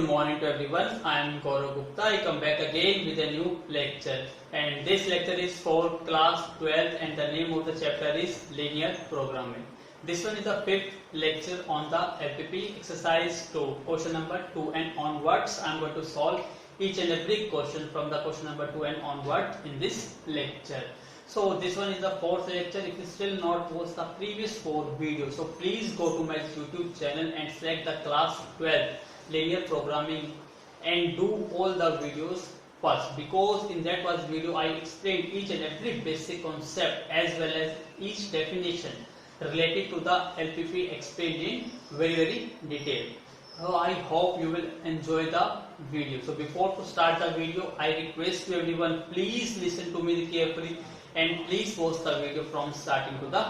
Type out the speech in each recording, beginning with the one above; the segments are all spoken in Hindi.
good morning to everyone. I am Gaurav Gupta. I come back again with a new lecture, and this lecture is for class 12 and the name of the chapter is linear programming. This one is the fifth lecture on the LPP exercise 2, question number 2 and onwards. I am going to solve each and every question from the question number 2 and onward in this lecture. So this one is the fourth lecture. If you still not watched the previous 4 videos, so please go to my YouTube channel and select the class 12 linear programming and do all the videos first, because in that first video I explained each and every basic concept as well as each definition related to the LPP explained in very detail. So I hope you will enjoy the video. So before to start the video, I request to everyone, please listen to me carefully and please watch the video from starting to the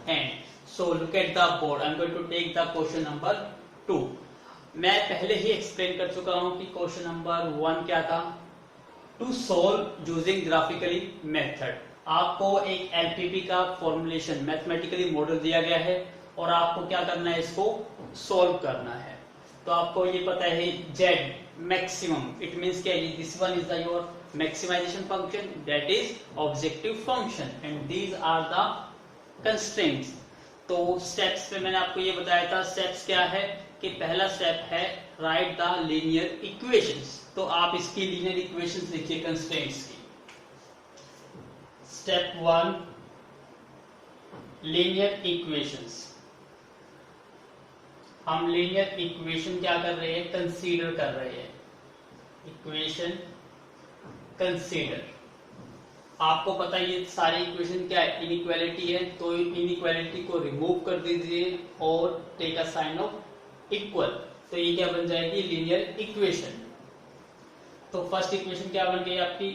end. So look at the board. I am going to take the question number 2. मैं पहले ही एक्सप्लेन कर चुका हूं कि क्वेश्चन नंबर 1 क्या था, to solve using graphically method. आपको एक एलपीपी का फॉर्मुलेशन मैथमेटिकली मॉडल दिया गया है और आपको क्या करना है, इसको सॉल्व करना है. तो आपको ये पता है जेड मैक्सिमम, इट मींस क्या है, this one is the your maximization function, that is objective function and these are the constraints. तो स्टेप्स पे मैंने आपको ये बताया था. स्टेप्स क्या है कि पहला स्टेप है राइट द लीनियर इक्वेशंस. तो आप इसकी लीनियर इक्वेशंस लिखिए कंस्ट्रेंट्स की. Step 1 linear equations. हम लीनियर इक्वेशन क्या कर रहे हैं, कंसीडर कर रहे हैं. Equation consider. आपको पता है ये सारी इक्वेशन क्या है, इनइक्वालिटी है. तो इनइक्वालिटी को रिमूव कर दीजिए और take a sign of equal. तो ये क्या बन जाएगी, लीनियर इक्वेशन. तो फर्स्ट इक्वेशन क्या बन गई आपकी,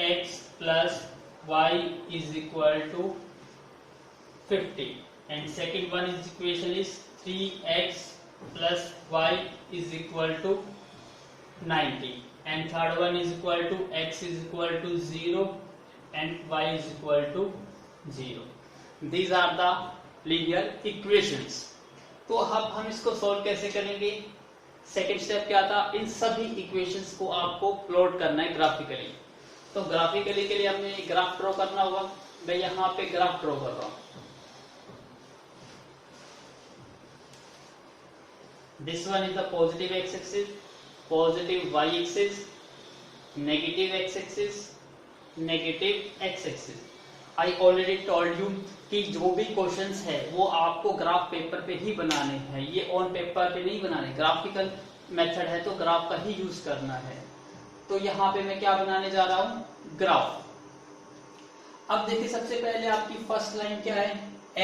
x plus y is equal to 50 and second one is equation is 3x plus y is equal to 90 and third one is equal to x is equal to 0 and y is equal to 0. These are the linear equations. तो अब हम इसको सॉल्व कैसे करेंगे. सेकेंड स्टेप क्या था, इन सभी इक्वेशंस को आपको प्लॉट करना है ग्राफिकली. तो ग्राफिकली के लिए हमें ग्राफ ड्रॉ करना होगा. मैं यहाँ पे ग्राफ ड्रॉ कर रहा हूं. This one is the positive x axis, positive y axis, negative x axis, negative x axis. I already told you कि जो भी क्वेश्चंस है वो आपको ग्राफ पेपर पे ही बनाने हैं, ये ऑन पेपर पे नहीं बनाने. ग्राफिकल मेथड है तो ग्राफ का ही यूज करना है. तो यहाँ पे मैं क्या बनाने जा रहा हूं, ग्राफ. अब देखिए सबसे पहले आपकी फर्स्ट लाइन क्या है,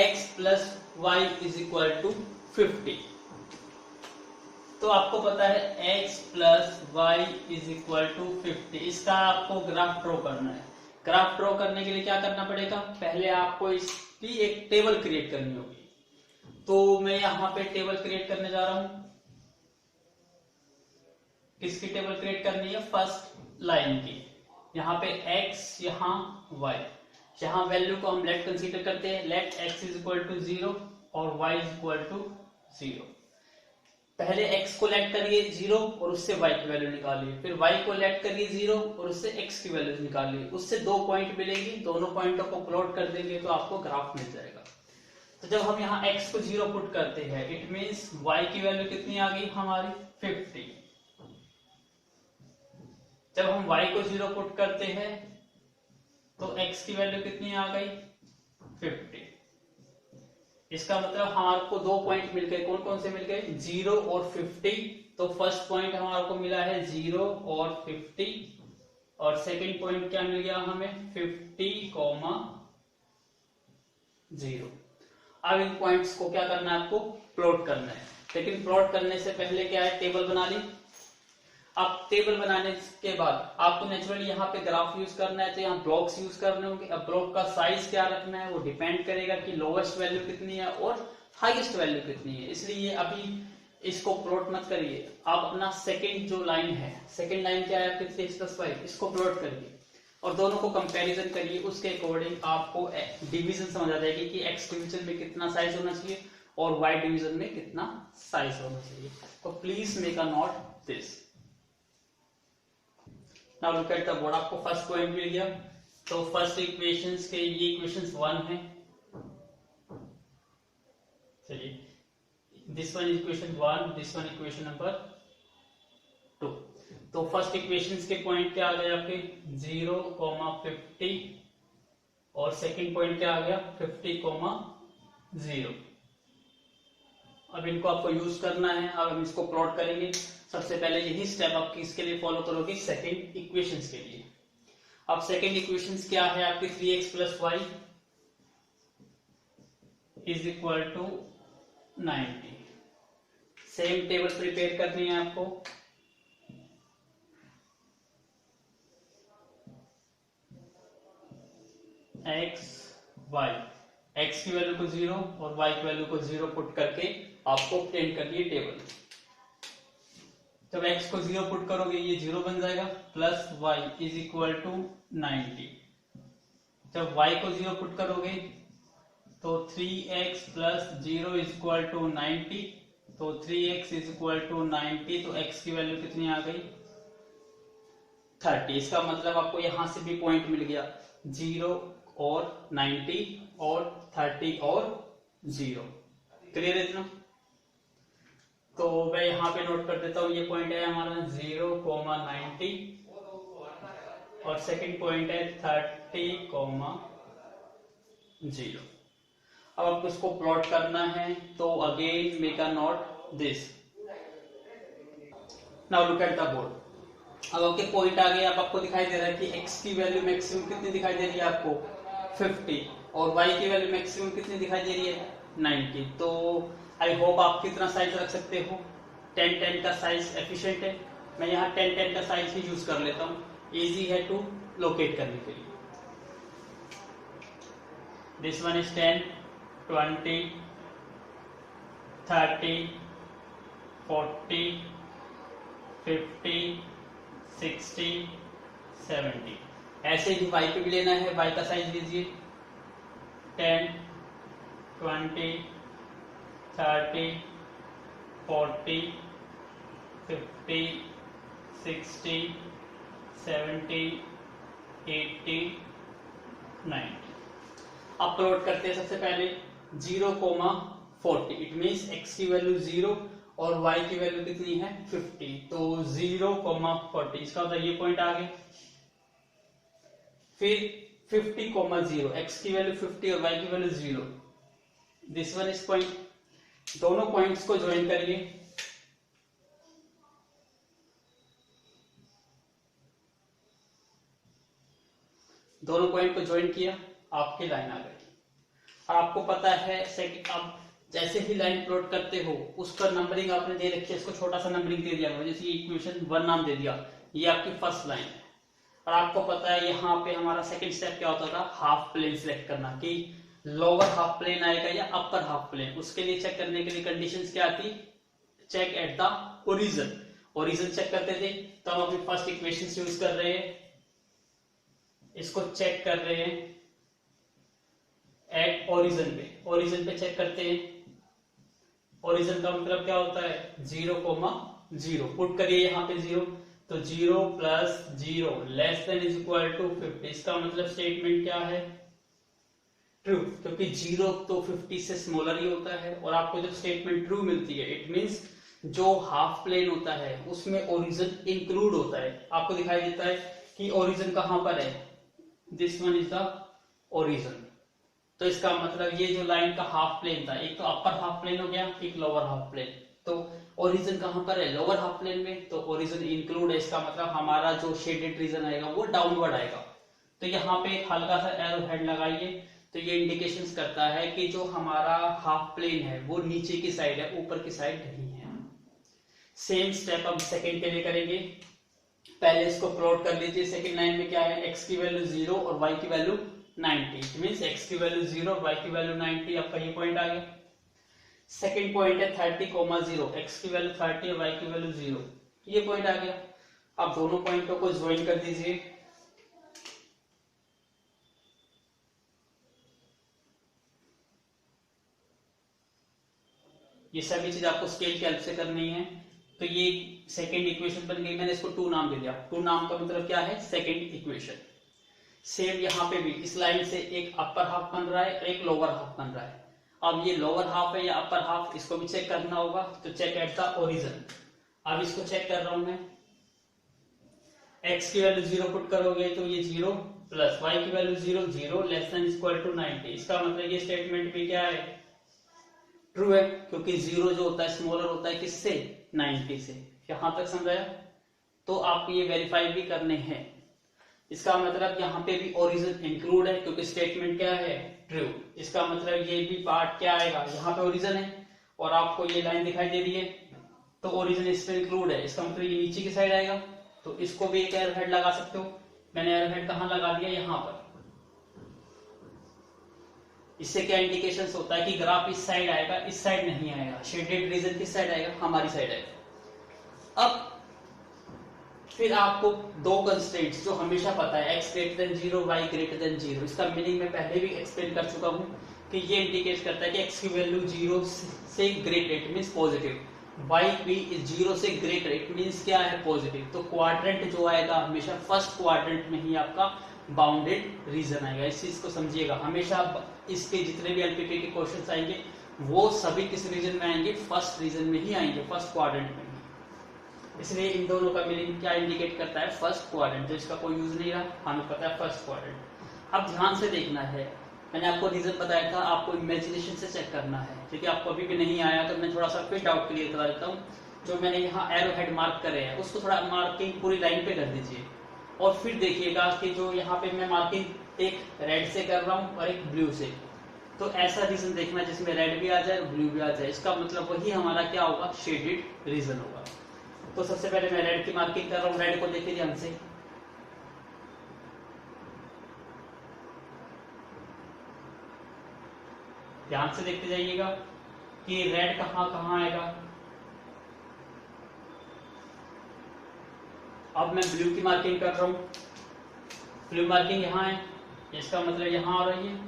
x plus y is equal to 50. तो आपको पता है x plus y is equal to 50. इसका आपको ग्राफ ड्रॉ करना है. ग्राफ ड्रॉ करने के लिए क्या करना पड़ेगा, पहले आपको इसकी एक टेबल क्रिएट करनी होगी. तो मैं यहाँ पे टेबल क्रिएट करने जा रहा हूं. किसकी टेबल क्रिएट करनी है, फर्स्ट लाइन की. यहाँ पे x, यहाँ y. यहाँ वैल्यू को हम लेट कंसीडर करते हैं. Let x is equal to 0 और y इज इक्वल टू 0. पहले x को लेट करिए 0 और उससे y की वैल्यू निकालिए. फिर y को लेट करिए 0 और उससे x की वैल्यू निकालिए. उससे 2 पॉइंट मिलेंगी, दोनों पॉइंटों को प्लॉट कर देंगे तो आपको ग्राफ मिल जाएगा. तो जब हम यहाँ x को 0 पुट करते हैं, इट मींस y की वैल्यू कितनी आ गई हमारी, 50. जब हम y को 0 पुट करते हैं तो x की वैल्यू कितनी आ गई, 50. इसका मतलब हमारे को 2 पॉइंट मिल गए. कौन कौन से मिल गए, 0 और 50. तो फर्स्ट पॉइंट हमारे को मिला है 0 और 50 और सेकंड पॉइंट क्या मिल गया हमें, 50, 0. अब इन पॉइंट्स को क्या करना है, आपको प्लॉट करना है. लेकिन प्लॉट करने से पहले क्या है, टेबल बना ली. अब टेबल बनाने के बाद आपको नेचुरली यहाँ पे ग्राफ यूज करना है, तो यहाँ ब्लॉक्स यूज करने होंगे. अब ब्लॉक का साइज क्या रखना है वो डिपेंड करेगा कि लोवेस्ट वैल्यू कितनी है और हाईएस्ट वैल्यू कितनी है. इसलिए अभी इसको प्लॉट मत करिए. आप अपना सेकंड जो लाइन है, सेकंड लाइन क्या है आपके 6+5, इसको प्लॉट करिए और दोनों को कंपैरिजन करिए. उसके अकॉर्डिंग आपको डिवीजन समझ आ जाएगी कि एक्स डिवीजन में कितना साइज होना चाहिए और y डिवीजन में कितना साइज होना चाहिए. तो please make a note this. Now look at the board, आपको फर्स्ट पॉइंट मिल गया। तो फर्स्ट इक्वेशंस के ये इक्वेशंस 1 है, चलिए this one equation 1, this one equation number 2। तो फर्स्ट इक्वेशंस के पॉइंट क्या आ गए आपके 0, 50 और सेकंड पॉइंट क्या आ गया 50, 0। अब इनको आपको यूज करना है। अब हम इसको प्लॉट करेंगे। सबसे पहले यही स्टेप आप किसके लिए फॉलो करोगे, सेकंड इक्वेशंस के लिए। अब सेकंड इक्वेशंस क्या है आपकी 3x + y is equal to 90। Same table prepare करनी है आपको। x y, x की वैल्यू को 0 और y की वैल्यू को 0 पुट करके आपको प्रिंट करनी है टेबल। जब x को 0 पुट करोगे ये 0 बन जाएगा, plus y is equal to 90। जब y को 0 पुट करोगे तो 3x + 0 इज इक्वल टू 90। तो 3x इज इक्वल टू 90, तो x की वैल्यू कितनी आ गई 30। इसका मतलब आपको यहां से भी पॉइंट मिल गया 0 और 90 और 30 और 0। क्लियर है इतना? तो मैं यहाँ पे नोट कर देता हूँ, ये पॉइंट है हमारा 0, 90 और सेकंड पॉइंट है 30, 0। अब आपको इसको प्लॉट करना है, तो again make a note this. Now look at the board. अब आपके पॉइंट आ गए। अब आपको दिखाई दे रहा है कि x की वैल्यू मैक्सिमम कितनी दिखाई दे रही है आपको 50 और y की वैल्यू मैक्सिमम कितनी दिखाई दे रही है 90। तो आई होप आप कितना साइज रख सकते हो, 10 10 का साइज एफिशिएंट है। मैं यहाँ 10 10 का साइज ही यूज कर लेता हूँ, इजी है टू लोकेट करने के लिए। This one is 10, 20, 30, 40, 50, 60, 70। ऐसे ही y पे भी लेना है, y का साइज लीजिए 10, 20, 30, 40, 50, 60, 70, 80, 90। अब प्लॉट करते हैं। सबसे पहले 0, 40, इट मीन्स x की वैल्यू 0 और y की वैल्यू कितनी है 50। तो 0, 40, इसका मतलब ये पॉइंट आ गया। फिर 50, 0, x की वैल्यू 50 और y की value 0। This one is point. दोनों पॉइंट्स को ज्वाइन करिए। दोनों पॉइंट को ज्वाइन किया, आपकी लाइन आ गई। और आपको पता है अब जैसे ही लाइन प्लॉट करते हो उस पर नंबरिंग आपने दे रखी है, इसको छोटा सा नंबरिंग दे दिया, जैसे इक्वेशन 1 नाम दे दिया, ये आपकी फर्स्ट लाइन है। और आपको पता है यहाँ पे हमारा सेकंड स्टेप क्या होता था, हाफ प्लेन सिलेक्ट करना, कि लोअर हाफ प्लेन आएगा या अपर हाफ प्लेन। उसके लिए चेक करने के लिए कंडीशंस क्या आती, check at the origin. Origin check करते थे, तो हम अपनी फर्स्ट इक्वेशन यूज कर रहे हैं, इसको चेक कर रहे हैं एट ओरिजिन पे। ओरिजिन पे चेक करते हैं। ओरिजिन का मतलब क्या होता है 0, 0 पुट करिए यहाँ पे 0, तो 0 + 0 less than is equal to 50। इसका मतलब स्टेटमेंट क्या है, ट्रू, क्योंकि 0 तो 50 से स्मॉलर ही होता है। और आपको जब स्टेटमेंट ट्रू मिलती है, इट मींस जो हाफ प्लेन होता है उसमें ओरिजिन इंक्लूड होता है। आपको दिखाई देता है कि ओरिजिन कहां पर है, this one is the origin. तो इसका मतलब ये जो लाइन का हाफ प्लेन था, एक तो अपर हाफ प्लेन हो गया, एक लोअर हाफ प्लेन। तो ओरिजिन कहां पर है, लोअर हाफ प्लेन में, तो ओरिजिन इंक्लूड है। इसका मतलब हमारा जो शेडेड रीजन आएगा वो डाउनवर्ड आएगा। तो यहाँ पे एक हल्का सा एरो हेड लगाइए, तो ये इंडिकेशंस करता है कि जो हमारा हाफ प्लेन है वो नीचे की साइड है, ऊपर की साइड नहीं है। सेम स्टेप अब सेकेंड के लिए करेंगे। पहले इसको प्लॉट कर लीजिए। सेकेंड लाइन में क्या है, x की वैल्यू 0 और y की वैल्यू 90, मींस x की वैल्यू 0 और y की वैल्यू 90। आपका ये पॉइंट आ गया। सेकेंड पॉइंट है 30, 0, x की वैल्यू 30 और y की वैल्यू 0, ये पॉइंट आ गया। अब दोनों पॉइंटों को ज्वाइन कर दीजिए। ये सभी चीज आपको स्केल की हेल्प से करनी है। तो ये सेकंड इक्वेशन बन गई, मैंने इसको 2 नाम दे दिया। 2 नाम का मतलब क्या है, सेकंड इक्वेशन। सेम यहाँ पे भी इस लाइन से एक अपर हाफ बन रहा है, एक लोअर हाफ बन रहा है। अब ये लोअर हाफ है या अपर हाफ, इसको भी चेक करना होगा, तो चेक एट द ओरिजिन। अब इसको चेक कर रहा हूं मैं, x की वैल्यू 0 पुट करोगे तो ये 0 प्लस y की value 0, 0 less than equal to 90। इसका मतलब ये स्टेटमेंट भी क्या है, ट्रू है, क्योंकि 0 जो होता है स्मॉलर होता है किससे, 90 से। यहां तक समझाया? तो आपको ये वेरीफाई भी करने हैं। इसका मतलब यहाँ पे भी ओरिजिन इंक्लूड है, क्योंकि स्टेटमेंट क्या है, ट्रू। इसका मतलब ये भी पार्ट क्या आएगा, यहाँ पे ओरिजिन है और आपको ये लाइन दिखाई दे रही है, तो ओरिजिन इसमें इंक्लूड है। इसका मतलब ये नीचे की साइड आएगा, तो इसको भी एक एरो हेड लगा सकते हो। मैंने एरो हेड कहाँ लगा दिया, यहाँ पर। इससे क्या इंडिकेशन होता है कि ग्राफ इस साइड आएगा, इस साइड नहीं आएगा। शेडेड रीजन किस साइड आएगा, हमारी साइड आएगा। अब फिर आपको 2 कंस्ट्रेंट्स जो हमेशा पता है, x greater than 0, y greater than 0। इसका मीनिंग मैं पहले भी एक्सप्लेन कर चुका हूं कि ये इंडिकेट करता है कि x की वैल्यू 0 से greater, it means positive. y भी 0 से ग्रेटर, इट मींस क्या है, पॉजिटिव। तो क्वाड्रेंट जो आएगा हमेशा फर्स्ट क्वाड्रेंट में ही आपका बाउंडेड रीजन आएगा। इस चीज को समझिएगा। हमेशा इसके जितने भी एलपीपी के क्वेश्चंस आएंगे वो सभी किस रीजन में आएंगे, फर्स्ट रीजन में ही आएंगे, फर्स्ट क्वाड्रेंट में। इसलिए इन दोनों का मीनिंग क्या इंडिकेट करता है, फर्स्ट क्वाड्रेंट। तो इसका कोई यूज नहीं रहा, हमें पता है फर्स्ट क्वाड्रेंट। अब ध्यान से देखना है, मैंने आपको रीजन बताया था, आपको इमेजिनेशन से चेक करना है। ठीक है, आपको अभी भी नहीं आया तो मैं थोड़ा सा फिर डाउट क्लियर करा देता हूँ। जो मैंने यहाँ एरो हेड मार्क करे हैं उसको थोड़ा मार्किंग पूरी लाइन पे कर दीजिए, और फिर देखिएगा कि जो यहाँ पे मैं मार्किंग एक रेड से कर रहा हूँ और एक ब्लू से। तो ऐसा रीजन देखना जिसमें रेड भी आ जाए और ब्लू भी आ जाए। इसका मतलब वही हमारा क्या होगा, शेडेड रीजन होगा। तो सबसे पहले मैं रेड की मार्किंग कर रहा हूं। रेड को देखिए ध्यान से, ध्यान से देखते जाइएगा कि रेड कहां कहां आएगा। अब मैं ब्लू की मार्किंग कर रहा हूं। ब्लू मार्किंग यहां है, इसका मतलब यहां आ रही है।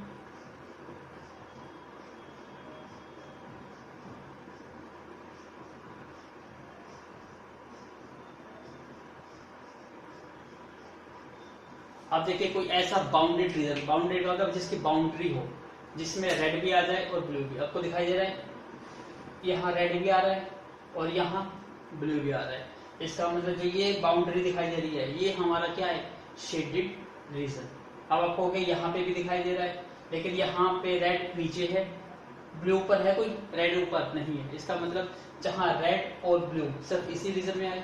अब देखिए कोई ऐसा बाउंडेड रीजन, बाउंडेड मतलब जिसकी बाउंड्री हो, जिसमें रेड भी आ जाए और ब्लू भी। आपको दिखाई दे रहा है, यहाँ रेड भी आ रहा है और यहाँ ब्लू भी आ रहा है। इसका मतलब जो ये बाउंड्री दिखाई दे रही है ये हमारा क्या है, शेडेड रीजन। अब आपको हो गया यहाँ पे भी दिखाई दे रहा है, लेकिन यहाँ पे रेड नीचे है, ब्लू ऊपर है, कोई रेड ऊपर नहीं है। इसका मतलब जहाँ रेड और ब्लू सिर्फ इसी रीजन में आए।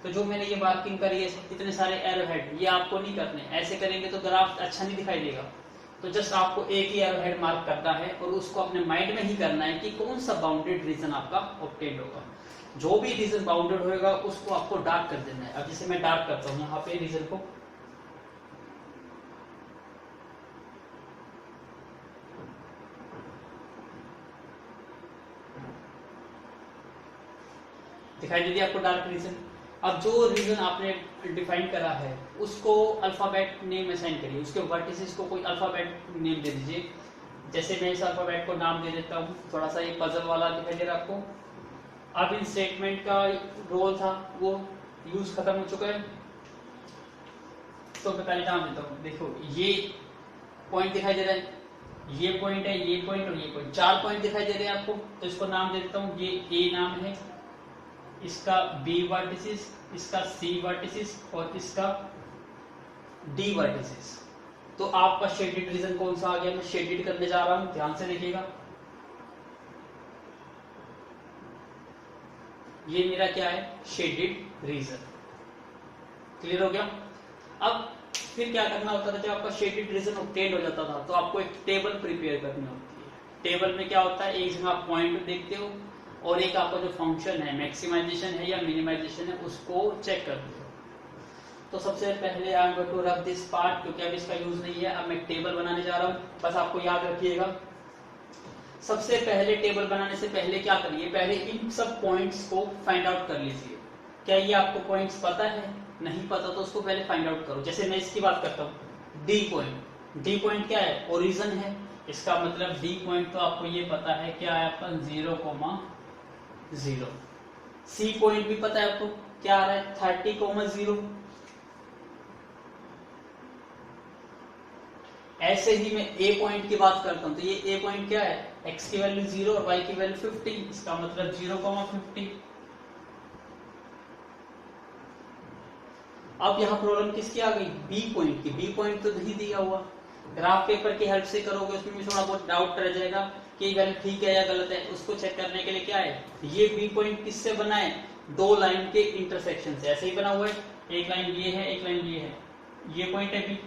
तो जो मैंने ये मार्किंग करी है, इतने सारे एरो हेड, ये आपको नहीं करने। ऐसे करेंगे तो ग्राफ अच्छा नहीं दिखाई देगा। तो जस्ट आपको एक ही एरो हेड मार्क करना है और उसको अपने माइंड में ही करना है कि कौन सा बाउंडेड रीजन आपका ऑब्टेन्ड होगा। जो भी रीजन बाउंडेड होगा उसको आपको डार्क कर देना है। अब जैसे मैं डार्क करता हूँ यहाँ पे रीजन को, दिखाई दे दिया आपको डार्क रीजन। अब जो रीजन आपने डिफाइन करा है उसको अल्फाबेट नेम असाइन करिए, उसके वर्टिसेस को कोई अल्फाबेट नेम दे दीजिए। जैसे मैं इस अल्फाबेट को नाम दे देता हूँ, थोड़ा सा ये पजल वाला दिखाई दे रहा है आपको। अब इन स्टेटमेंट का रोल था वो यूज खत्म हो चुका है, तो मैं पहले नाम देता हूँ। देखो ये पॉइंट दिखाई दे रहा है, ये पॉइंट है, ये पॉइंट और ये पॉइंट, 4 पॉइंट दिखाई दे रहे हैं आपको। तो इसको नाम दे देता हूँ, ये ए नाम है, इसका बी वर्टिसेस, इसका सी वर्टिसेस और इसका डी वर्टिसेस। तो आपका शेडेड रीजन कौन सा आ गया, मैं शेडेड करने जा रहा हूं, ध्यान से देखिएगा। ये मेरा क्या है, शेडेड रीजन। क्लियर हो गया। अब फिर क्या करना होता था, जब आपका शेडेड रीजन ऑब्टेन हो जाता था तो आपको एक टेबल प्रिपेयर करनी होती है। टेबल में क्या होता है, एक जगह आप पॉइंट देखते हो और एक आपका जो फंक्शन है, मैक्सिमाइजेशन है या मिनिमाइजेशन है, उसको चेक करते हो। तो सबसे पहले I am going to rub this part, क्योंकि अब इसका यूज नहीं है। अब मैं टेबल बनाने जा रहा हूँ, बस आपको याद रखिएगा। सबसे पहले टेबल बनाने से पहले क्या करिए, पहले इन सब पॉइंट्स को फाइंड आउट कर लीजिए। क्या ये आपको पॉइंट्स पता है, नहीं पता तो उसको पहले फाइंड आउट करो। जैसे मैं इसकी बात करता हूँ, डी पॉइंट। डी पॉइंट क्या है, ओरिजिन है। इसका मतलब डी पॉइंट तो आपको ये पता है क्या है, अपन 0,0। सी पॉइंट भी पता है आपको क्या आ रहा है 30,0। ऐसे ही मैं ए पॉइंट की बात करता हूं तो ये ए पॉइंट क्या है, एक्स की वैल्यू 0 और वाई की वैल्यू 50, इसका मतलब 0,50। अब यहाँ प्रॉब्लम किसकी आ गई, बी पॉइंट की। बी पॉइंट तो नहीं दिया हुआ, ग्राफ पेपर की हेल्प से करोगे उसमें भी थोड़ा बहुत डाउट रह जाएगा कि वैल्यू ठीक है या गलत है। उसको चेक करने के लिए क्या है, ये बी पॉइंट किससे बना है, दो लाइन के इंटरसेक्शन से। ऐसे ही बना हुआ है, एक लाइन ये है एक लाइन ये है, ये पॉइंट है बी।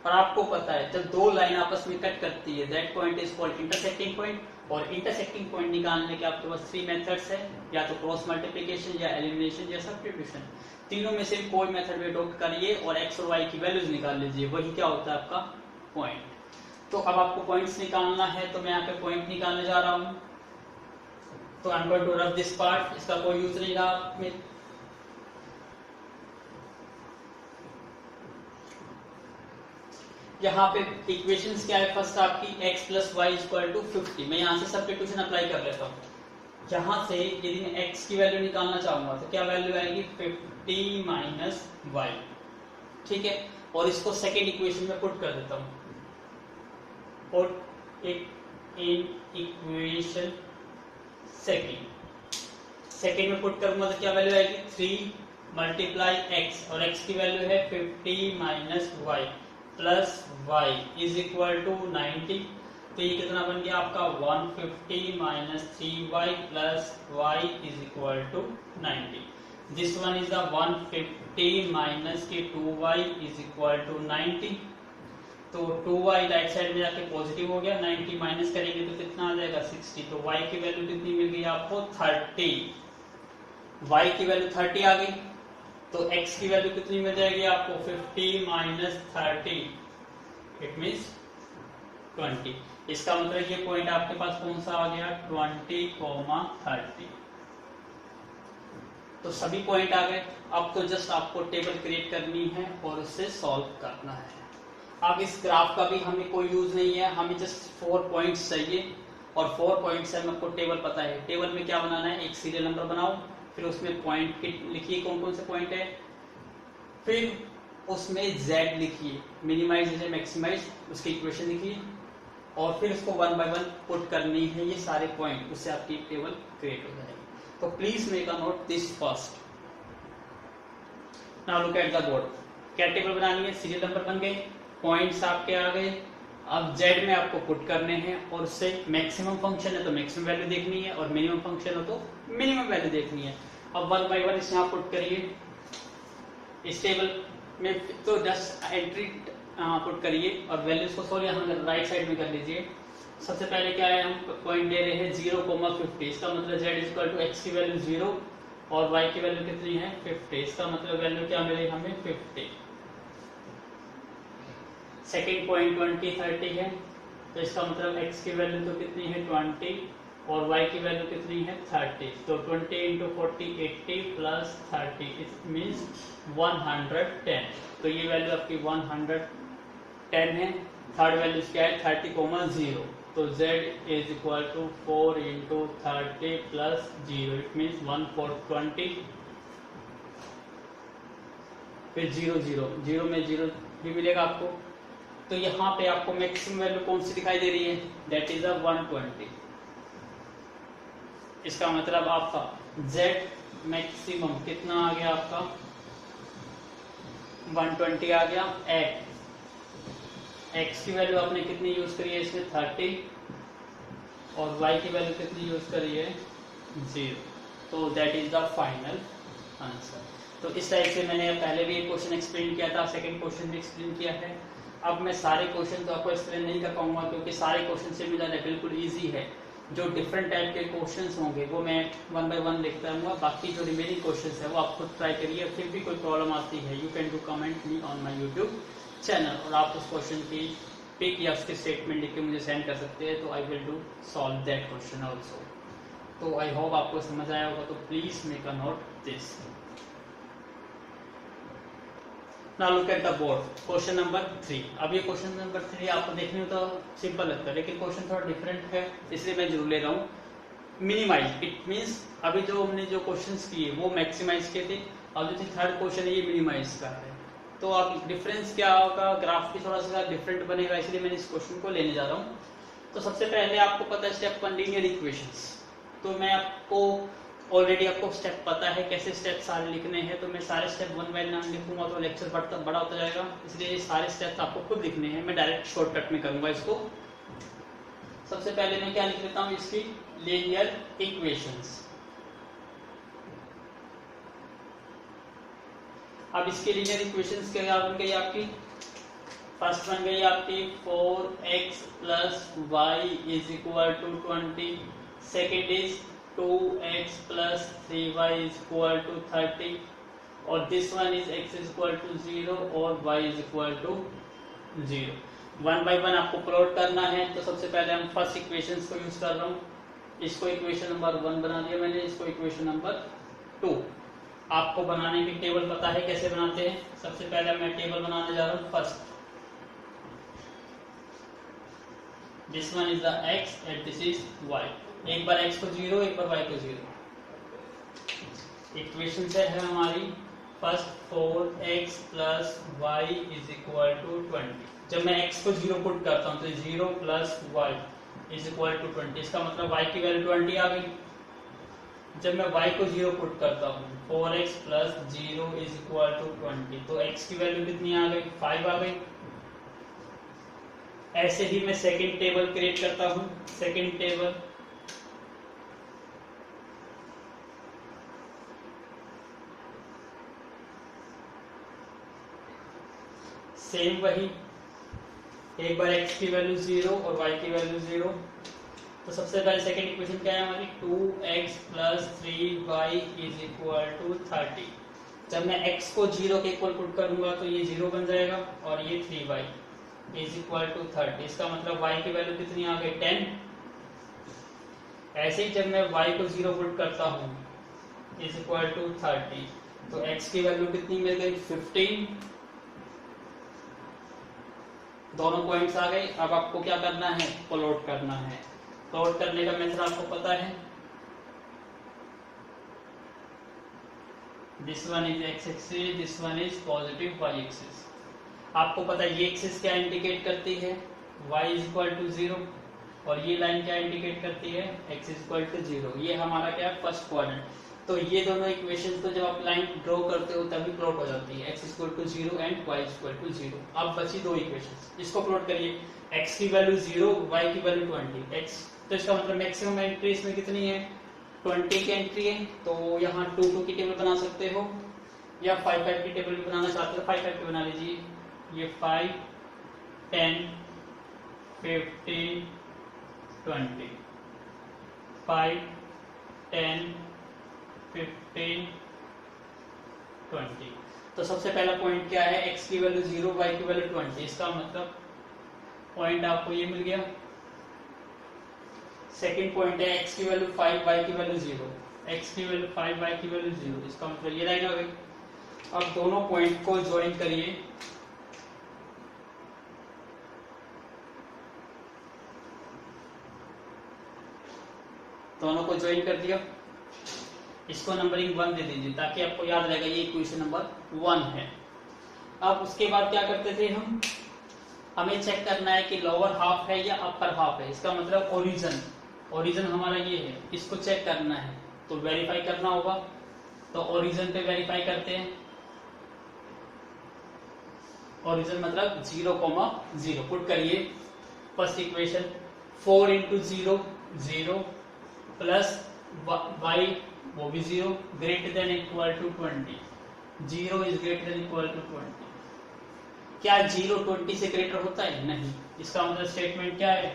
और आपको पता है जब दो लाइन आपस में कट करती है that point is called intersecting point. और इंटरसेक्टिंग पॉइंट निकालने के आपके पास 3 मेथड्स है, या तो क्रॉस मल्टीप्लिकेशन या एलिमिनेशन या सब्स्टिट्यूशन। तीनों में से कोई मेथड भी अडॉप्ट करिए और एक्स और वाई की वैल्यूज निकाल लीजिए, वही क्या होता है आपका पॉइंट। तो अब आपको पॉइंट्स निकालना है, तो मैं यहाँ पे पॉइंट निकालने जा रहा हूँ। तो I am going to rub this part, इसका कोई यूज नहीं रहा। यहाँ पे इक्वेशंस क्या है, फर्स्ट आपकी x plus y equal to 50। मैं यहाँ से सब्स्टिट्यूशन अप्लाई कर लेता हूँ। यहाँ से यदि मैं x की वैल्यू निकालना चाहूंगा तो क्या वैल्यू आएगी 50 माइनस वाई, ठीक है। और इसको सेकेंड इक्वेशन में पुट कर देता हूँ, और इन इक्वेशन सेकेंड में पुट करूंगा तो क्या वैल्यू आएगी 3 मल्टीप्लाई x, और x की वैल्यू है 50 minus y plus y is equal to 90। तो ये कितना बन गया आपका 150 minus 3y plus y is equal to 90। This one is the 150 minus के 2y इज इक्वल टू 90। तो 2y राइट साइड में जाके पॉजिटिव हो गया, 90 माइनस करेंगे तो कितना आ जाएगा 60। तो y की वैल्यू कितनी मिल गई आपको 30, y की वैल्यू 30 आ गई। तो x की वैल्यू कितनी मिल जाएगी आपको 50 माइनस 30, इट मीन्स 20। इसका मतलब ये पॉइंट आपके पास कौन सा आ गया 20,30। तो सभी पॉइंट आ गए। अब तो जस्ट आपको टेबल क्रिएट करनी है और उससे सॉल्व करना है। अब इस ग्राफ का भी हमें कोई यूज नहीं है, हमें जस्ट 4 पॉइंट्स चाहिए, और 4 पॉइंट्स से हमको टेबल पता है। टेबल में क्या बनाना है, एक सीरियल नंबर बनाओ, फिर उसमें पॉइंट लिखिए कौन कौन से पॉइंट है, फिर उसमें z लिखिए, मिनिमाइज या मैक्सिमाइज, उसकी इक्वेशन लिखिए, और फिर उसको 1 बाय 1 पुट करनी है ये सारे पॉइंट, उससे आपकी टेबल क्रिएट हो जाएगी। तो please make a note this first. Now look at the board. क्या टेबल बनानी है, सीरियल नंबर बन गए, पॉइंट्स आपके आ गए। अब z में आपको पुट करने हैं, और उससे मैक्सिमम फंक्शन है तो मैक्सिमम वैल्यू देखनी है, और मिनिमम फंक्शन हो तो मिनिमम वैल्यू देखनी है। अब 1 बाय 1 इसे यहाँ पुट करिए इस टेबल में, तो जस्ट एंट्री पुट करिए और वैल्यूज को सॉल्व यहाँ राइट साइड में कर लीजिए। सबसे पहले क्या है, हम पॉइंट ले रहे हैं 0,50। इसका मतलब z इक्वल टू x की वैल्यू 0 और y की वैल्यू कितनी है 50। इसका मतलब वैल्यू क्या मिलेगी हमें 50। सेकेंड पॉइंट 20, 30 है, तो इसका मतलब x की वैल्यू तो कितनी है 20 और y की वैल्यू कितनी है 30। तो 20 इंटू 40 80 प्लस 30 इट मीन्स 110। तो ये वैल्यू आपकी 110 है। थर्ड वैल्यू क्या है 30,0। तो z is equal to 4 into 30 plus 0 it means 1420। फिर 0 0 0 में 0 भी मिलेगा आपको। तो यहाँ पे आपको मैक्सिमम वैल्यू कौन सी दिखाई दे रही है, दैट इज 120। इसका मतलब आपका z मैक्सिमम कितना आ गया आपका 120 आ गया। x की वैल्यू आपने कितनी यूज करी है इसमें 30 और y की वैल्यू कितनी यूज करी है 0। तो that is the final answer. तो इस टाइप से मैंने पहले भी एक क्वेश्चन एक्सप्लेन किया था, सेकंड क्वेश्चन भी एक्सप्लेन किया है। अब मैं सारे क्वेश्चन तो आपको एक्सप्लेन नहीं कर पाऊंगा क्योंकि सारे क्वेश्चन से मिला बिल्कुल इजी है। जो डिफरेंट टाइप के क्वेश्चंस होंगे वो मैं 1 बाय 1 लिखता रहूंगा। बाकी जो रिमेनिंग क्वेश्चंस है वो आप खुद ट्राई करिए। फिर भी कोई प्रॉब्लम आती है you can do comment me on my YouTube channel, और आप उस क्वेश्चन की पिक या उसके स्टेटमेंट लिख के मुझे सेंड कर सकते हैं, तो I will do solve that question also. तो आई होप आपको समझ आया होगा। तो please make a note this. Now look at the board. Question number 3। अब ये क्वेश्चन नंबर 3 आपको देखने में तो सिंपल लगता है, लेकिन क्वेश्चन थोड़ा डिफरेंट है, इसलिए मैं जरूर ले रहा हूँ। मिनिमाइज, इट मीन्स अभी जो हमने जो क्वेश्चंस किए वो मैक्सिमाइज के थे, और जो थर्ड क्वेश्चन है ये मिनिमाइज का है। तो अब डिफरेंस क्या होगा, ग्राफ की थोड़ा सा डिफरेंट बनेगा, इसलिए मैंने इस क्वेश्चन को लेने जा रहा हूँ। तो सबसे पहले आपको पता है स्टेप 1 लीनियर इक्वेशंस। तो मैं आपको ऑलरेडी आपको स्टेप पता है कैसे स्टेप सारे लिखने हैं, तो मैं सारे स्टेप 1 बाय 1 लिखूंगा तो लेक्चर बड़ा होता जाएगा, इसलिए ये सारे स्टेप्स आपको खुद लिखने हैं। मैं डायरेक्ट शॉर्टकट में करूंगा इसको। सबसे पहले मैं क्या लिख लेता हूँ, इसकी लीनियर इक्वेशंस। अब इसके लीनियर इक्वेशंस क्या बन गई आपकी, फर्स्ट बन गई आपकी 4x plus y is equal to 20, second is 2x plus 3y is equal to 30, और this one is x is equal to 0 और y is equal to 0। 1 by 1 आपको प्लॉट करना है। तो सबसे पहले हम फर्स्ट इक्वेशंस को यूज कर रहा हूँ, इसको इक्वेशन नंबर 1 बना दिया मैंने, इसको इक्वेशन नंबर 2। आपको बनाने की टेबल पता है कैसे बनाते हैं। सबसे पहले मैं टेबल बनाने जा रहा हूँ first, this one is the x and this is y। एक बार x को 0, एक बार y को 0। इक्वेशन से है हमारी first 4x plus y is equal to 20। जब मैं x को 0 पुट करता हूँ तो 0 plus y is equal to 20, इसका मतलब y की वैल्यू 20 आ गई। जब मैं y को 0 पुट करता हूँ 4x plus 0 is equal to 20, तो x की वैल्यू कितनी आ गई, 5 आ गई। ऐसे ही मैं सेकंड टेबल क्रिएट करता हूँ, सेकंड टेबल सेम वही, एक बार x की वैल्यू 0 और y की वैल्यू 0। तो सबसे पहले सेकंड इक्वेशन क्या है हमारी, 2x plus 3y is equal to 30। जब मैं x को 0 के इक्वल पुट करूंगा तो ये 0 बन जाएगा और ये 3y इज इक्वल टू 30, इसका मतलब y की वैल्यू कितनी आ गई, 10। ऐसे ही जब मैं y को 0 पुट करता हूँ इज इक्वल टू 30, तो x की वैल्यू कितनी मिल गई, 15। दोनों पॉइंट्स आ गए। अब आपको क्या करना है, प्लॉट करना है। प्लॉट करने का मेथड आपको पता है, this one is x axis, this one is positive y axis. आपको पता है ये एक्सिस क्या इंडिकेट करती है, y इज इक्वल टू 0, और ये लाइन क्या इंडिकेट करती है, x इज इक्वल टू 0। ये हमारा क्या है, फर्स्ट क्वाड्रेंट। तो ये दोनों इक्वेशंस तो जब आप लाइन ड्रॉ करते हो तभी प्लॉट हो जाती है, x is equal to 0 and y is equal to 0। अब बची दो इक्वेशंस, इसको प्लॉट करिए। x की वैल्यू 0, y की वैल्यू 20। x तो इसका मतलब मैक्सिमम एंट्री इसमें कितनी है, 20 की एंट्री है। तो यहाँ 2 की टेबल बना सकते हो, या 5 की टेबल भी बनाना चाहते हो 5 की बना लीजिए। ये 5, 10, 15, 20, 5, 10, 15, 20। तो सबसे पहला पॉइंट क्या है, x की वैल्यू 0, y की वैल्यू 20। इसका मतलब पॉइंट आपको ये मिल गया। सेकंड पॉइंट है x की वैल्यू 5, y की वैल्यू 0। x की वैल्यू 5, y की वैल्यू 0, इसका मतलब ये लाइन आ गई। अब दोनों पॉइंट को ज्वाइन करिए। दोनों को ज्वाइन कर दिया, इसको नंबरिंग 1 दे दीजिए ताकि आपको याद रहेगा ये इक्वेशन नंबर 1 है। अब उसके बाद क्या करते थे हम, हमें चेक करना है कि लोअर हाफ है या अपर हाफ है। इसका मतलब ओरिजिन हमारा ये है, इसको चेक करना है तो वेरीफाई करना होगा। तो ओरिजिन पे वेरीफाई करते हैं। ओरिजिन मतलब 0,0 पुट करिए। First equation 4 into 0, 0 plus y वो भी 0 greater than equal to 20, 0 is greater than equal to 20। क्या 0 20 से ग्रेटर होता है, नहीं। इसका मतलब स्टेटमेंट क्या है,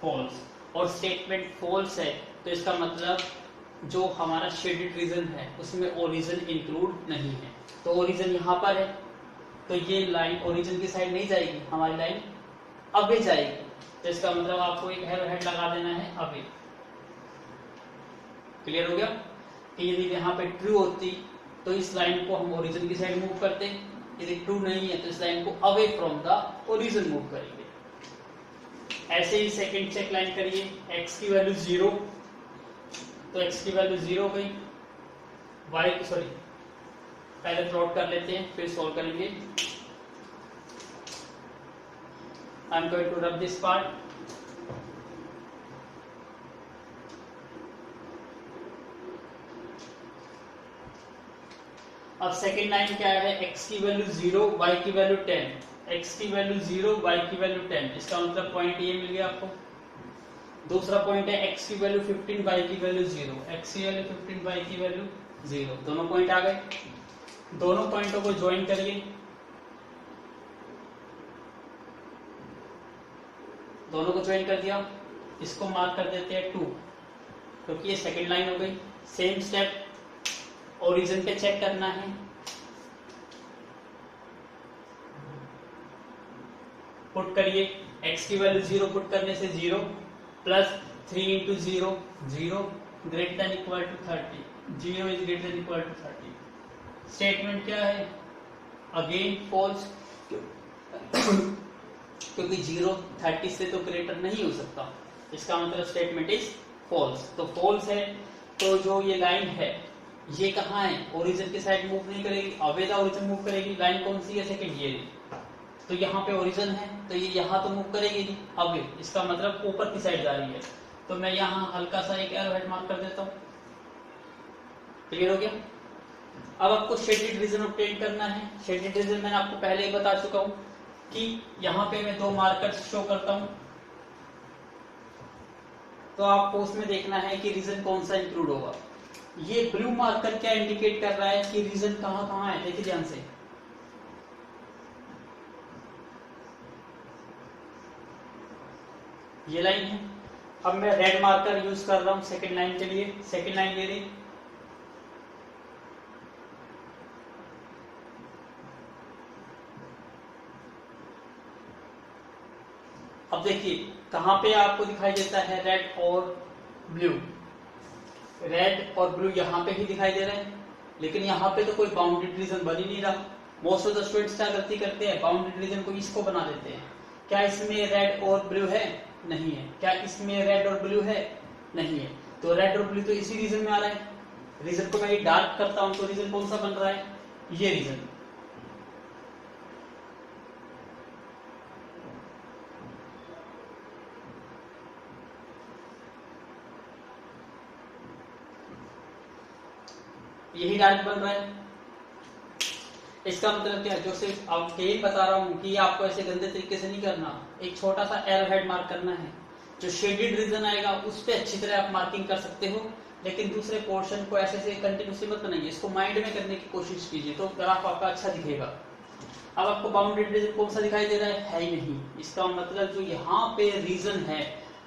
फॉल्स। और स्टेटमेंट फॉल्स है तो इसका मतलब जो हमारा शेडेड रीजन है उसमें ओरिजिन इंक्लूड नहीं है। तो ओरिजिन यहाँ पर है तो ये लाइन ओरिजिन की साइड नहीं जाएगी, हमारी लाइन अवे जाएगी। तो इसका मतलब आपको एक हेड लगा देना है अवे। क्लियर हो गया कि यदि यहाँ पे ट्रू होती तो इस लाइन को हम ओरिजिन की साइड मूव करते, यदि ट्रू नहीं है तो इस लाइन को away from the origin move करेंगे। ऐसे ही सेकंड चेक लाइन करिए, x की वैल्यू 0, तो x की वैल्यू 0 हो गई, y सॉरी पहले प्लॉट कर लेते हैं फिर सॉल्व करेंगे। I am going to rub this part. अब सेकेंड लाइन क्या है, x की वैल्यू 0 y की वैल्यू 10, x की वैल्यू 0 y की वैल्यू 10, इसका मतलब पॉइंट ये मिल गया आपको। दूसरा पॉइंट है x की वैल्यू 15 y की वैल्यू 0, x की वैल्यू 15 y की वैल्यू 0, दोनों पॉइंट आ गए। दोनों पॉइंटों को ज्वाइन करिए, दोनों को ज्वाइन कर दिया, इसको मार्क कर देते हैं 2 क्योंकि ये सेकेंड लाइन हो गई। सेम स्टेप ओरिजिन पे चेक करना है, पुट करिए, x की वैल्यू 0 पुट करने से 0 plus 3 into 0 0 greater than equal to 30, 0 is greater than equal to 30। Statement क्या है, अगेन फॉल्स क्योंकि 0 30 से तो ग्रेटर नहीं हो सकता, इसका मतलब स्टेटमेंट इज फॉल्स। तो फॉल्स है, तो जो ये लाइन है ये कहाँ है, ओरिजिन के साइड मूव नहीं करेगी, अवेदा ओरिजिन मूव करेगी। लाइन कौन सी है, सेकंड ये, तो यहाँ पे ओरिजिन है तो ये यहाँ तो मूव करेगी नहीं, अवे, इसका मतलब ऊपर की साइड जा रही है। तो मैं यहाँ हल्का सा एक एरो हेड मार्क कर देता हूँ। क्लियर हो गया। अब आपको शेडेड रीजन ऑब्टेन करना है। शेडेड रीजन मैंने आपको पहले ही बता चुका हूँ कि यहाँ पे मैं 2 मार्कर्स शो करता हूँ, तो आपको उसमें देखना है कि रीजन कौन सा इंक्लूड होगा। ये ब्लू मार्कर क्या इंडिकेट कर रहा है कि रीजन कहाँ कहाँ है, देखिए ध्यान से। ये लाइन है। अब मैं रेड मार्कर यूज कर रहा हूं सेकंड लाइन के लिए, सेकंड लाइन ले रही। अब देखिए कहां पे आपको दिखाई देता है रेड और ब्लू, रेड और ब्लू यहाँ पे ही दिखाई दे रहे हैं, लेकिन यहाँ पे तो कोई बाउंडेड रीजन बन ही नहीं रहा। मोस्ट ऑफ द स्टूडेंट्स क्या गलती करते हैं, बाउंडेड रीजन को इसको बना देते हैं। क्या इसमें रेड और ब्लू है, नहीं है। क्या इसमें रेड और ब्लू है, नहीं है। तो रेड और ब्लू तो इसी रीजन में आ रहा है। रीजन को मैं ये डार्क करता हूं तो रीजन कौन सा बन रहा है, ये रीजन। यही डार्क बन रहा है। इसका मतलब क्या है, जो सिर्फ आपको यही बता रहा हूं कि आपको ऐसे गंदे तरीके से नहीं करना। एक छोटा सा एरो हेड मार्क करना है, जो शेडेड रीजन आएगा उस पर अच्छी तरह आप मार्किंग कर सकते हो, लेकिन दूसरे पोर्शन को ऐसे कंटिन्यूसली मत बनाइए, इसको माइंड में करने की कोशिश कीजिए तो ग्राफ आपका अच्छा दिखेगा। अब आपको बाउंडेड रीजन कौन सा दिखाई दे रहा है ही नहीं। इसका मतलब जो यहाँ पे रीजन है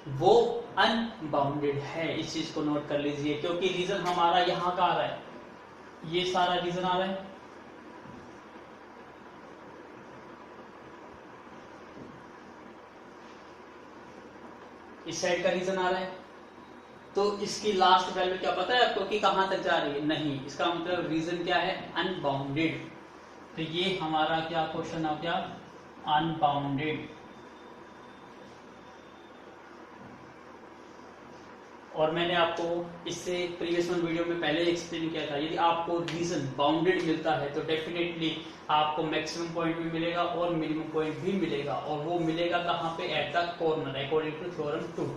वो अनबाउंडेड है, इस चीज को नोट कर लीजिए, क्योंकि रीजन हमारा यहाँ का आ रहा है, ये सारा रीजन आ रहा है, इस साइड का रीजन आ रहा है। तो इसकी लास्ट वैल्यू क्या पता है आपको कि कहां तक जा रही है, नहीं। इसका मतलब रीजन क्या है, अनबाउंडेड। तो ये हमारा क्या क्वेश्चन आ गया, अनबाउंडेड। और मैंने आपको इससे प्रीवियस वन वीडियो में पहले एक्सप्लेन किया था, यदि आपको रीजन बाउंडेड मिलता है तो डेफिनेटली आपको मैक्सिमम पॉइंट भी मिलेगा और मिनिमम पॉइंट भी मिलेगा, और वो मिलेगा कहाँ पे, at the corner, according to theorem 2।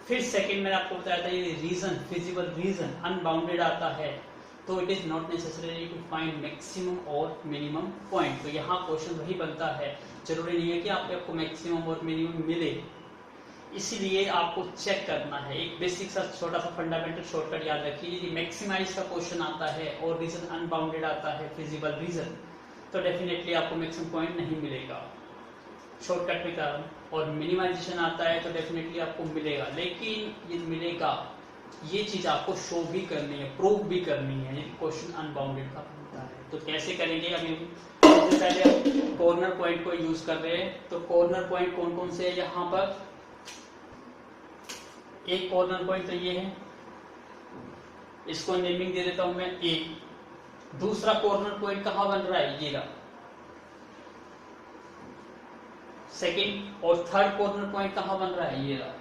फिर सेकंड मैंने आपको बताया था, ये रीजन, फिजिबल रीजन अनबाउंडेड आता है तो it is not necessary to find maximum और मिनिमम पॉइंट। तो यहाँ क्वेश्चन वही बनता है, जरूरी नहीं है कि आपको मैक्सिमम और मिनिमम मिले, इसलिए आपको चेक करना है। एक बेसिक सा छोटा सा फंडामेंटल शॉर्टकट याद रखिए, यदि मैक्सिमाइज का क्वेश्चन आता है और रीजन अनबाउंडेड आता है, फिजिबल रीजन, तो डेफिनेटली आपको मैक्सिमम पॉइंट नहीं मिलेगा शॉर्टकट के कारण, और मिनिमाइजेशन आता है तो डेफिनेटली आपको मिलेगा। लेकिन ये मिलेगा, ये चीज आपको शो भी करनी है, प्रूव भी करनी है, ये क्वेश्चन अनबाउंडेड का बनता है। तो कैसे करेंगे, अभी सबसे पहले कॉर्नर पॉइंट को यूज कर रहे हैं। तो कॉर्नर पॉइंट कौन कौन से है यहाँ पर, एक कॉर्नर पॉइंट तो ये है, इसको नेमिंग दे देता हूं मैं ए। दूसरा कॉर्नर पॉइंट कहां बन रहा है, ये रहा सेकंड, और थर्ड कॉर्नर पॉइंट कहां बन रहा है, ये रहा।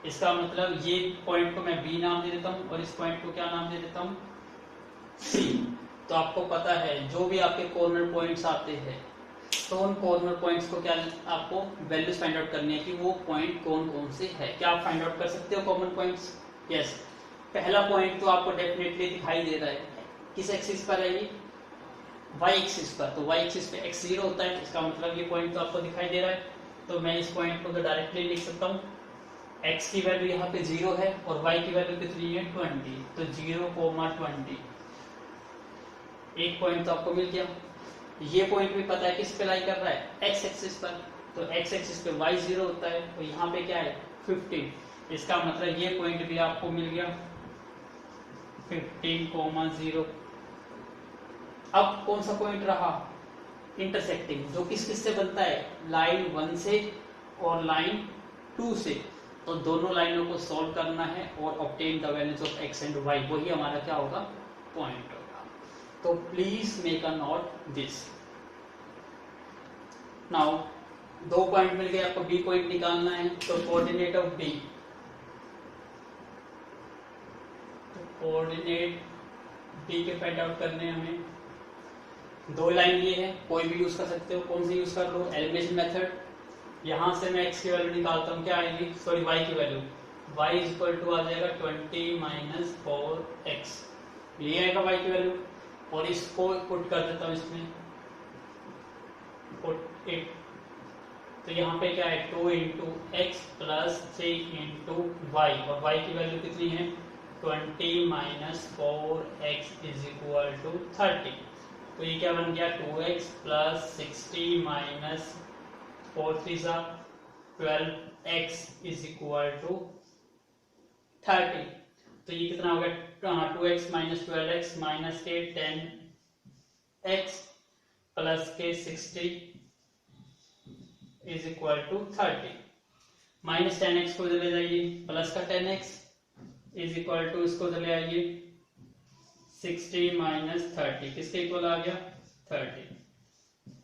इसका मतलब ये पॉइंट को मैं B नाम दे देता हूँ और इस पॉइंट को क्या नाम दे देता हूँ, C। तो आपको पता है जो भी आपके कॉर्नर पॉइंट्स आते हैं तो उन कॉर्नर पॉइंट्स को क्या आपको वैल्यूज फाइंड आउट करनी है कि वो पॉइंट कौन कौन से है। क्या आप फाइंड आउट कर सकते हो कॉमन पॉइंट्स? यस। पहला पॉइंट तो आपको डेफिनेटली दिखाई दे रहा है, किस एक्सिस पर है ये, y एक्सिस पर। तो y एक्सिस पे x0 होता है, इसका मतलब ये पॉइंट तो आपको दिखाई दे रहा है। तो मैं इस पॉइंट को तो डायरेक्टली लिख सकता हूँ, x की वैल्यू यहाँ पे 0 है और y की वैल्यू कितनी है 20, तो 0,20। एक पॉइंट तो आपको मिल गया। ये पॉइंट भी पता है किस पे लाई कर रहा है, x एक्सिस पर। तो x एक्सिस पे y0 होता है, तो यहाँ पे क्या है 15। इसका मतलब ये पॉइंट भी आपको मिल गया 15,0। अब कौन सा पॉइंट रहा, इंटरसेक्टिंग, जो किस किस से बनता है, लाइन 1 से और लाइन 2 से। तो दोनों लाइनों को सॉल्व करना है और obtain the values of x and y, वही हमारा क्या होगा, पॉइंट होगा। तो please make a note this. Now 2 point मिल गए, आपको B पॉइंट निकालना है। तो कोऑर्डिनेट ऑफ B, तो कोऑर्डिनेट B के फाइंड आउट करने हैं हमें। 2 लाइन ये है, कोई भी यूज कर सकते हो, कौन सी यूज कर लो, एलिमिनेशन मेथड। यहां से मैं x की वैल्यू निकालता हूं, क्या आएगी, सॉरी y की value, y is equal to आ जाएगा 20 माइनस 4x, ये आएगा y की वैल्यू। और इसको पुट कर देता हूं इसमें, पुट इट। तो यहाँ पे क्या है 2 into x plus 3 into y, और y की वैल्यू कितनी है 20 minus 4x is equal to 30। तो ये क्या बन गया 2x plus 60 minus 4 3 12x is equal to 30। तो ये कितना हो गया 2x माइनस 12x माइनस के 10x प्लस के 60 is equal to 30। Minus 10x को इधर ले जाइए, प्लस का 10x इज इक्वल टू, इसको इधर ले आइए 60 माइनस 30, किसके इक्वल आ गया 30।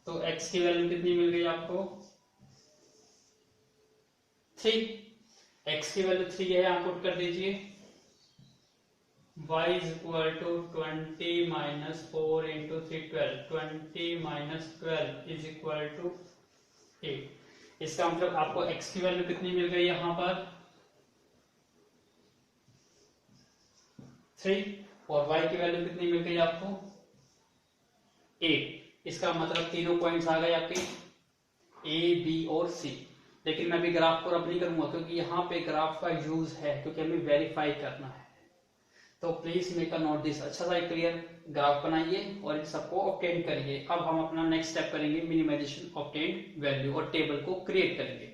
तो x की वैल्यू कितनी मिल गई आपको 3, x की वैल्यू 3 है, आप पुट कर दीजिए। y is equal to 20 minus 4 into 3 12, 20 minus 12 is equal to 8। इसका मतलब आपको x की वैल्यू कितनी मिल गई यहां पर 3, और y की वैल्यू कितनी मिल गई आपको 8। इसका मतलब तीनों पॉइंट्स आ गए आपके A, B और C। लेकिन मैं अभी ग्राफ को रब नहीं करूंगा क्योंकि यहाँ पे ग्राफ का यूज है, क्योंकि हमें वेरीफाई करना है। तो please make a note this, अच्छा सा क्लियर ग्राफ बनाइए और इन सबको ऑब्टेन करिए। अब हम अपना नेक्स्ट स्टेप करेंगे मिनिमाइजेशन ऑब्टेन्ड वैल्यू, और टेबल को क्रिएट करेंगे।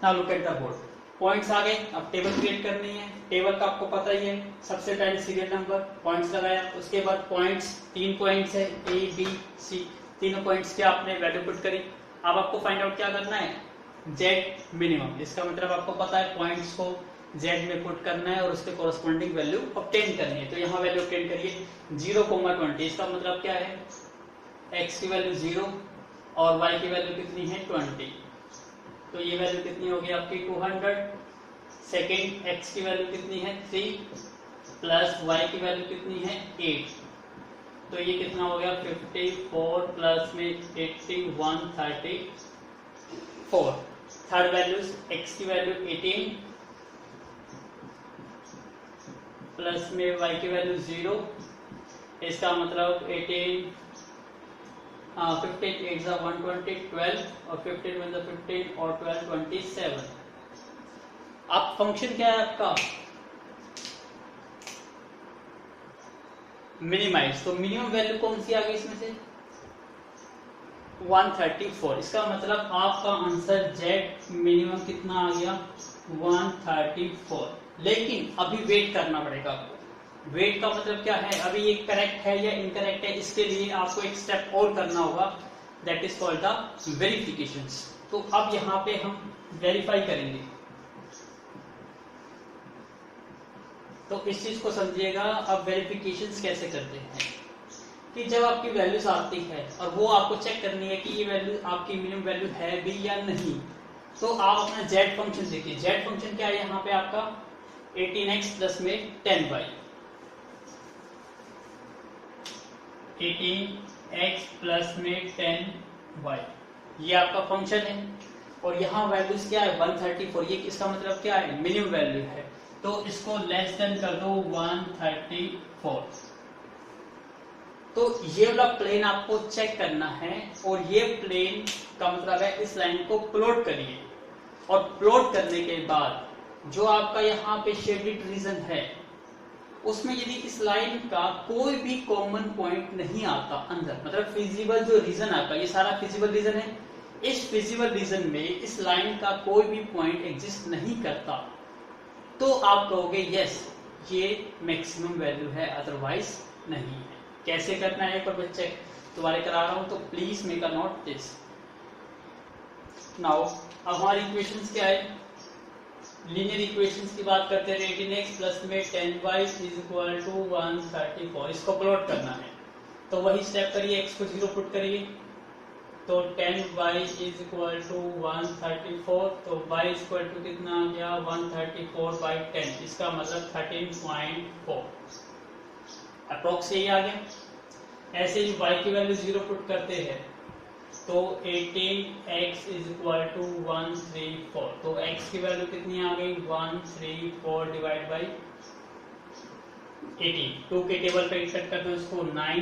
Now look at the board, points आ गए, अब टेबल क्रिएट करनी है। टेबल का आपको पता ही है, सबसे पहले सीरियल नंबर, पॉइंट्स लगाया, उसके बाद पॉइंट्स, 3 पॉइंट्स है A, B, C, तीनों पॉइंट्स के आपने वैल्यू पुट करी। अब आपको फाइंड आउट क्या करना है Z मिनिमम। इसका मतलब आपको पता है पॉइंट्स को Z में पुट करना है और उसके कोरस्पॉन्डिंग वैल्यू ऑब्टेन करनी है। तो यहाँ वैल्यू ऑब्टेन करिए 0,20। इसका मतलब क्या है x की वैल्यू 0 और y की वैल्यू कितनी है 20। तो ये वैल्यू कितनी होगी आपकी 200। सेकेंड x की वैल्यू कितनी है 3 प्लस y की वैल्यू कितनी है 8। तो ये कितना हो गया 54 प्लस में 81 34। थर्ड वैल्यूज x की वैल्यू 18 प्लस में y की वैल्यू 0। इसका मतलब 18 15 8 120 12 और 15 1 15 और 12 27। अब फंक्शन क्या है आपका मिनिमाइज। तो मिनिमम वैल्यू कौन सी आ गई इसमें से 134। इसका मतलब आपका आंसर Z मिनिमम कितना आ गया 134। लेकिन अभी वेट करना पड़ेगा आपको। वेट का मतलब क्या है, अभी ये करेक्ट है या इनकरेक्ट है, इसके लिए आपको एक स्टेप और करना होगा, that is called the verifications. तो अब यहाँ पे हम वेरीफाई करेंगे। तो इस चीज को समझिएगा। अब वेरिफिकेशंस कैसे करते हैं कि जब आपकी वैल्यूज आती है और वो आपको चेक करनी है कि ये वैल्यू आपकी मिनिमम वैल्यू है भी या नहीं, तो आप अपना z फंक्शन देखिए, z फंक्शन क्या है यहाँ पे आपका 18x प्लस में 10y, 18x प्लस में 10y ये आपका फंक्शन है। और यहाँ वैल्यूज क्या है 134, ये इसका मतलब क्या है मिनिमम वैल्यू है, तो इसको लेस देन कर दो 134। तो ये वाला प्लेन आपको चेक करना है और ये प्लेन का मतलब है इस लाइन को प्लॉट करिए, और प्लॉट करने के बाद जो आपका यहाँ पे शेडेड रीजन है उसमें यदि इस लाइन का कोई भी कॉमन पॉइंट नहीं आता अंदर, मतलब फिजिबल जो रीजन आपका ये सारा फिजिबल रीजन है, इस फिजिबल रीजन में इस लाइन का कोई भी पॉइंट एग्जिस्ट नहीं करता, तो आप कहोगे यस ये मैक्सिमम वैल्यू है, अदरवाइज नहीं है। कैसे करना है पर बच्चे दोबारा करा रहा हूं, तो please make a note this. Now अब हमारी इक्वेशंस क्या है, लीनियर इक्वेशंस की बात करते हैं। 18x प्लस में 10y इज इक्वल टू 134, इसको प्लॉट करना है तो वही स्टेप करिए, x को 0 पुट करिए, तो 10y इज इक्वल टू 134, तो y इज इक्वल टू कितना आ गया 134/10, इसका मतलब 13.4 अप्रोक्स यही आ गया। ऐसे ही y की वैल्यू 0 पुट करते हैं तो 18x इज इक्वल टू 134, तो x की वैल्यू कितनी आ गई 134 डिवाइड बाई 18, 2 के टेबल पे एक्सेप्ट करते हैं उसको 9,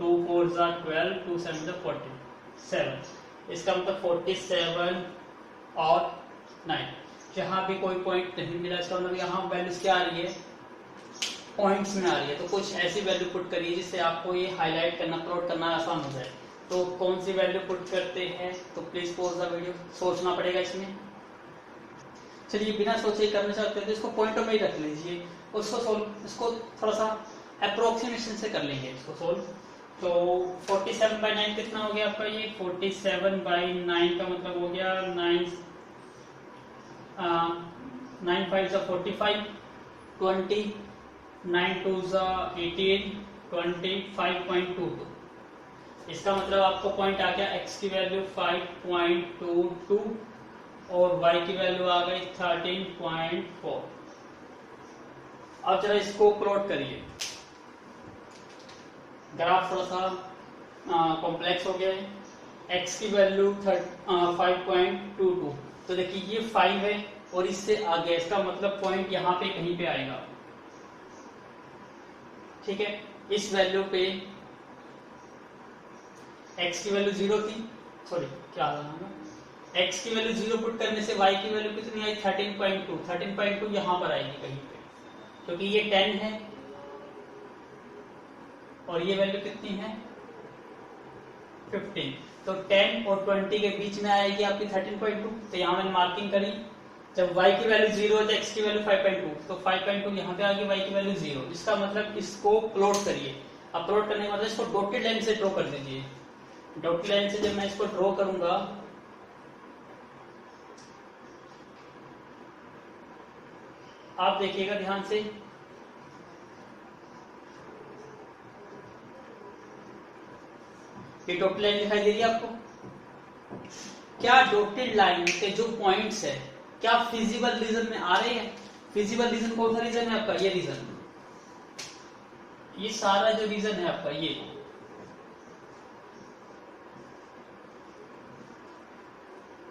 2 4 12, 2 7 47, इसका मतलब 47 और 9, जहां भी कोई पॉइंट नहीं मिला इसका मतलब यहाँ वैल्यूज क्या आ रही है पॉइंट्स में आ रही है। तो कुछ ऐसी वैल्यू पुट करिए जिससे आपको ये हाईलाइट करना प्लॉट करना आसान हो जाए। तो कौन सी वैल्यू पुट करते हैं, तो प्लीज पॉज द वीडियो, सोचना पड़ेगा इसमें। चलिए बिना सोचे करना चाहते हैं तो इसको पॉइंटों में ही रख लीजिए, उसको सोल्व, इसको थोड़ा सा अप्रोक्सीमेशन से कर लेंगे इसको सोल्व। तो 47/9 कितना हो गया आपका, ये 47/9 का मतलब हो गया 9 5 45, 20, 9 2 18, 25.22, इसका मतलब आपको पॉइंट आ गया x की वैल्यू 5.22 और y की वैल्यू आ गई 13.4। अब जरा इसको प्लॉट करिए, ग्राफ थोड़ा सा कॉम्प्लेक्स हो गया है। x की वैल्यू 5.22, तो देखिए ये 5 है और इससे आगे, इसका मतलब पॉइंट यहाँ पे कहीं पे आएगा, ठीक है। इस वैल्यू पे x की वैल्यू 0 थी, सॉरी क्या आ रहा है, x की वैल्यू 0 पुट करने से y की वैल्यू कितनी आई 13.2, 13.2 यहाँ पर आएगी कहीं पे, क्योंकि ये 10 है और ये वैल्यू कितनी है 15, तो 10 और 20 के बीच में आएगी आपकी 13.2, तो यहाँ मैंने मार्किंग करी। जब y की वैल्यू 0 है तो x की वैल्यू 5.2, तो 5.2 यहाँ पे आ गई, y की वैल्यू 0, इसका मतलब इसको प्लॉट करिए। अब प्लॉट करने के बाद इसको डॉटेड लाइन से ड्रॉ कर दीजिए। डॉटेड लाइन से जब मैं इसको ड्रॉ करूंगा आप देखिएगा ध्यान से, ये डॉटेड लाइन दिखाई दे रही है आपको। क्या डॉटेड लाइन के जो पॉइंट्स है क्या फिजिबल रीजन में आ रहे हैं? फिजिबल रीजन कौन सा रीजन है आपका, ये रीजन, ये सारा जो रीजन है आपका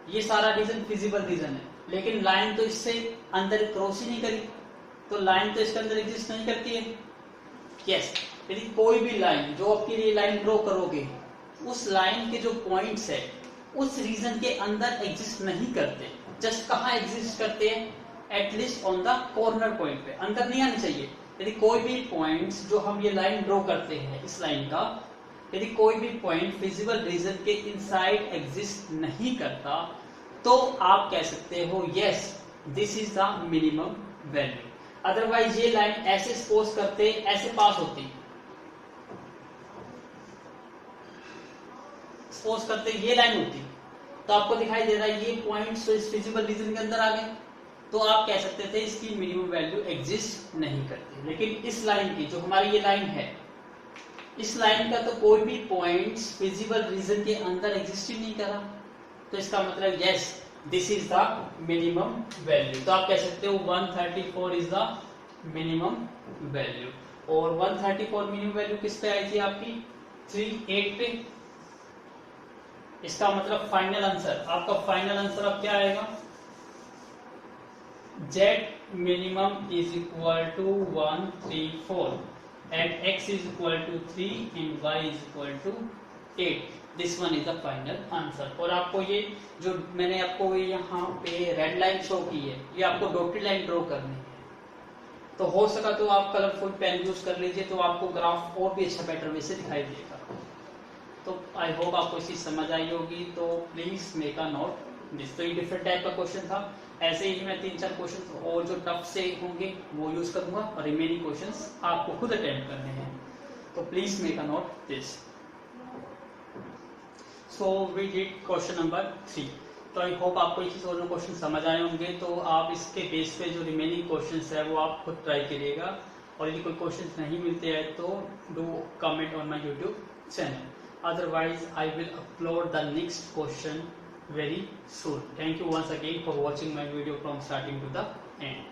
ये सारा रीजन फिजिबल रीजन है, लेकिन लाइन तो इससे अंदर क्रॉस ही नहीं करी, तो लाइन तो इसके अंदर एग्जिस्ट नहीं करती है। यस, यदि कोई भी लाइन जो आपके लिए लाइन ड्रॉ करोगे उस लाइन के जो पॉइंट्स है उस रीजन के अंदर एग्जिस्ट नहीं करते, जस्ट कहाँ एग्जिस्ट करते हैं, at least on the corner point पे, अंदर नहीं आने चाहिए। यदि कोई भी पॉइंट्स जो हम ये लाइन ड्रॉ करते हैं इस लाइन का, यदि कोई भी पॉइंट फिजिबल रीजन के इनसाइड एग्जिस्ट नहीं करता तो आप कह सकते हो yes this is the minimum value. Otherwise ये लाइन ऐसे सपोज करते ऐसे पास होती, सपोज करते ये लाइन होती तो आपको दिखाई दे रहा है ये पॉइंट्स तो इस फिजिबल रीजन के अंदर आ गए, तो आप कह सकते थे इसकी मिनिमम वैल्यू एग्जिस्ट नहीं करती। लेकिन इस लाइन की जो हमारी ये लाइन है, इस लाइन का तो कोई भी पॉइंट्स फिजिबल रीजन के अंदर एग्जिस्ट ही नहीं करा, तो इसका मतलब yes this is the minimum value. तो आप कह सकते हो 134 इज द मिनिमम वैल्यू। और 134 मिनिमम वैल्यू किस पे आई थी आपकी 38 पे। इसका मतलब फाइनल आंसर, आपका फाइनल आंसर अब क्या आएगा, z minimum is equal to 134 and x is equal to 3 and y is equal to 8. This one is the final answer। और आपको ये जो मैंने आपको यहाँ पे रेड लाइन शो की है, ये आपको डॉटेड लाइन ड्रॉ करनी है। तो हो सका तो आप कलरफुल पेन यूज कर लीजिए, तो आपको ग्राफ और भी अच्छा बेटर वे से दिखाई देगा। तो आई होप आपको इसी समझ आई होगी। तो please make a note this. तो ये डिफरेंट टाइप का क्वेश्चन था। ऐसे ही मैं 3-4 क्वेश्चन और जो टफ से होंगे वो यूज करूंगा और रिमेनिंग क्वेश्चंस आपको खुद अटेम्प्ट करने हैं। तो please make a note this. So we did question number 3। तो आई होप आपको ये दोनों क्वेश्चन समझ आए होंगे। तो आप इसके बेस पे जो रिमेनिंग क्वेश्चंस है वो आप खुद ट्राई करिएगा। और यदि कोई क्वेश्चंस नहीं मिलते हैं तो do comment on my YouTube channel. Otherwise, I will upload the next question very soon. Thank you once again for watching my video from starting to the end.